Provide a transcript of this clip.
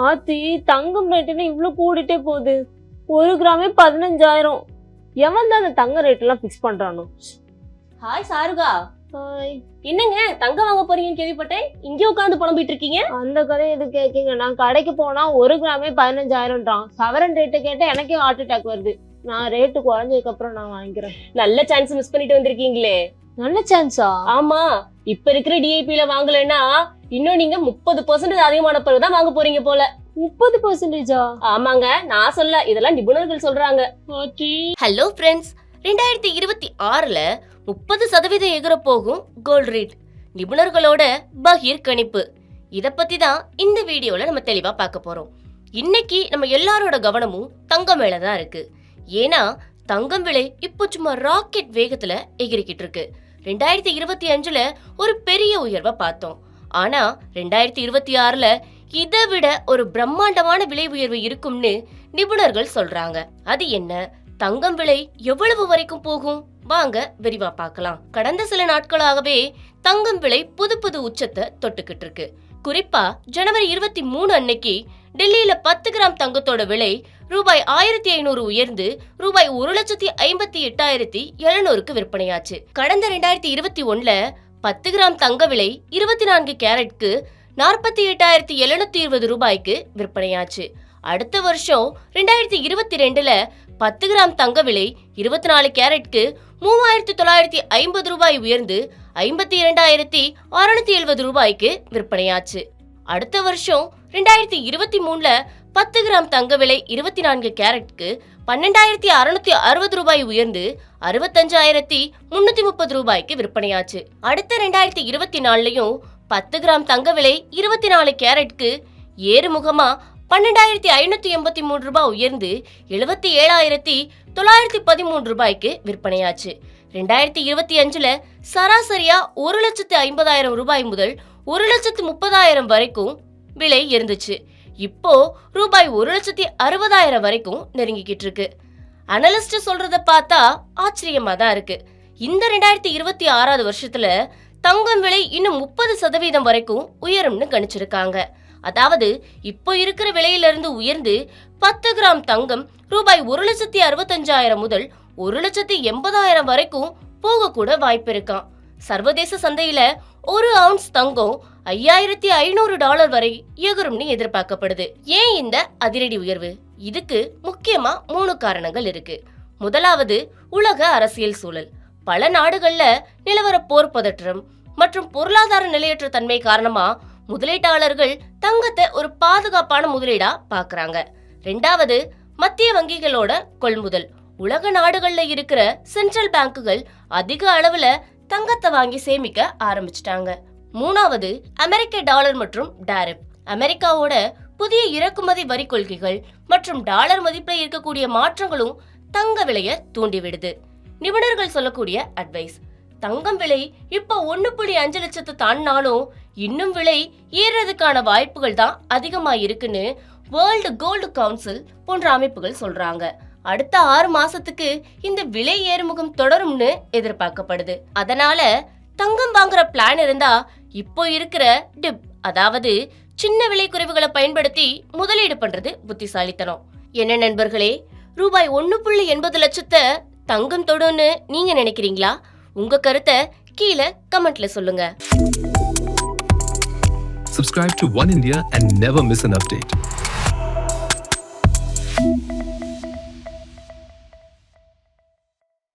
ஆத்தி தங்கம் ரேட்டுன்னு இவ்வளவு கூடிட்டே போகுது. 1 கிராமே 15,000. எவன் தான் அந்த தங்க ரேட் எல்லாம் பிக்ஸ் பண்றானோ? ஹாய் சாருகா. ஹாய். என்னங்க தங்கம் வாங்க போறீங்கன்னு கேள்விப்பட்டேன். இங்கே உட்காந்து புலம்பிட்டு இருக்கீங்க. அந்த கதை எது கேக்கீங்க? நான் கடைக்கு போனா 1 கிராமே 15,000ன்றான். சவரன் ரேட்டு கேட்டா எனக்கே ஹார்ட் அட்டாக் வருது. நான் ரேட்டு குறைஞ்சதுக்கு அப்புறம் நான் வாங்கிக்கிறேன். நல்ல சான்ஸ் மிஸ் பண்ணிட்டு வந்திருக்கீங்களே. நல்ல சான்ஸா? ஆமா, இப்ப இருக்கிற டிஐபில வாங்கலன்னா இன்னும் நீங்க 30% அதிகமான பிறகுதான் வாங்க போறீங்க போல. 30%? ஆமாங்க, நான் சொல்ல, இதெல்லாம் நிபுணர்கள் சொல்றாங்க. ஹலோ ஃப்ரெண்ட்ஸ், 2026ல 30% எகிற போகும் கோல்ட் ரேட். நிபுணர்களோட பகீர் கணிப்பு. இத பத்தி தான் இந்த வீடியோல நம்ம தெளிவா பார்க்க போறோம். இன்னைக்கு நம்ம எல்லாரோட கவனமும் தங்கம் மேல தான் இருக்கு. ஏன்னா தங்கம் விலை இப்போ சும்மா ராக்கெட் வேகத்துல எகிரிக்கிட்டு இருக்கு. 2025ல ஒரு பெரிய உயர்வை பார்த்தோம். ஆனா 2026ல இதை விட ஒரு பிரம்மாண்டமான விலை உயர்வு இருக்கும்னு நிபுணர்கள் சொல்றாங்க. அது என்ன? தங்கம் விலை எவ்வளவு வரைக்கும் போகும்? வாங்க விரிவா பார்க்கலாம். கடந்த சில நாட்களாகவே தங்கம் விலை புது உச்சத்தை தொட்டுக்கிட்டு இருக்கு. குறிப்பா ஜனவரி 23 அன்னைக்கு டெல்லியில 10 கிராம் தங்கத்தோட விலை ரூபாய் 1500 உயர்ந்து ரூபாய் 1,58,700க்கு விற்பனையாச்சு. கடந்த 2021ல 10 கிராம் தங்க விலை 24 கேரட்க்கு 48,720 ரூபாய்க்கு விற்பனையாச்சு. அடுத்த வருஷம் 2022ல 10 கிராம் தங்க விலை 24 கேரட்க்கு 3,950 ரூபாய் உயர்ந்து 52,670 ரூபாய்க்கு விற்பனையாச்சு. அடுத்த வருஷம் 2023ல 10 கிராம் தங்க விலை 24 கேரட்க்கு 12,660 ரூபாய் உயர்ந்து 65,330 ரூபாய்க்கு விற்பனையாச்சு. அடுத்த 2024லயும் 10 கிராம் தங்க விலை 24 கேரட்க்கு ஏறுமுகமா 12,583 ரூபாய் உயர்ந்து 77,913 ரூபாய்க்கு விற்பனையாச்சு. 2025ல சராசரியா 1,50,000 ரூபாய் முதல் 1,30,000 வரைக்கும் விலை இருந்துச்சு. இப்போ ரூபாய் 1,60,000 வரைக்கும் நெருங்கிக்கிட்டு இருக்கு. அனலிஸ்ட் சொல்றத பார்த்தா ஆச்சரியமா தான் இருக்கு. இந்த 2026 வருஷத்துல தங்கம் விலை இன்னும் 30% வரைக்கும் உயரும்னு கணிச்சிருக்காங்க. அதாவது இப்போ இருக்கிற விலையில இருந்து உயர்ந்து 10 கிராம் தங்கம் ரூபாய் 1,65,000 முதல் 1,80,000 வரைக்கும் போக கூட வாய்ப்பு இருக்காம். சர்வதேச சந்தையில 1 அவுன்ஸ் தங்கம் $5,500 வரை எகுரும்னு எதிர்பார்க்கப்படுது. ஏன் இந்த அதிரடி உயர்வு? இதுக்கு முக்கியமா 3 காரணங்கள் இருக்கு. முதலாவது, உலக அரசியல் சூழல். பல நாடுகள்ல நிலவர போர் பதற்றம் மற்றும் பொருளாதார நிலையற்ற தன்மை காரணமா முதலீட்டாளர்கள் தங்கத்தை ஒரு பாதுகாப்பான முதலீடா பாக்குறாங்க. 2வது, மத்திய வங்கிகளோட கொள்முதல். உலக நாடுகள்ல இருக்கிற சென்ட்ரல் பேங்குகள் அதிக அளவுல தங்கத்தை வாங்கி சேமிக்க ஆரம்பிச்சிட்டாங்க. 3வது, அமெரிக்க டாலர் மற்றும் டாரிப். அமெரிக்காவோட புதிய இறக்குமதி வரி கொள்கைகள் மற்றும் டாலர் மதிப்புல இருக்கக்கூடிய மாற்றங்களும் தங்க விலைய தூண்டிவிடுது. நிபுணர்கள் சொல்லக்கூடிய அட்வைஸ்: தங்கம் விலை இப்போ 1.5 லட்சத்தை தாண்டினாலும் இன்னும் விலை ஏறதுக்கான வாய்ப்புகள் தான் அதிகமா இருக்குன்னு வேர்ல்டு கோல்டு கவுன்சில் போன்ற அமைப்புகள் சொல்றாங்க. அடுத்த 6 மாசத்துக்கு இந்த விலை ஏறுமுகம் தொடரும்னு எதிர்பார்க்கப்படுது. அதனால தங்கம் வாங்குற பிளான் இருந்தா இப்போ இருக்கிற டிப், அதாவது சின்ன விலை குறைவுகளை பயன்படுத்தி முதலீடு பண்றது புத்திசாலித்தனம். என்ன நண்பர்களே, ரூபாய் 1.80 லட்சத்தை தங்கம் தொடுன்னு நீங்க நினைக்கிறீங்களா? உங்க கருத்தை கீழே கமெண்ட்ல சொல்லுங்க. Subscribe to One India and never miss an update.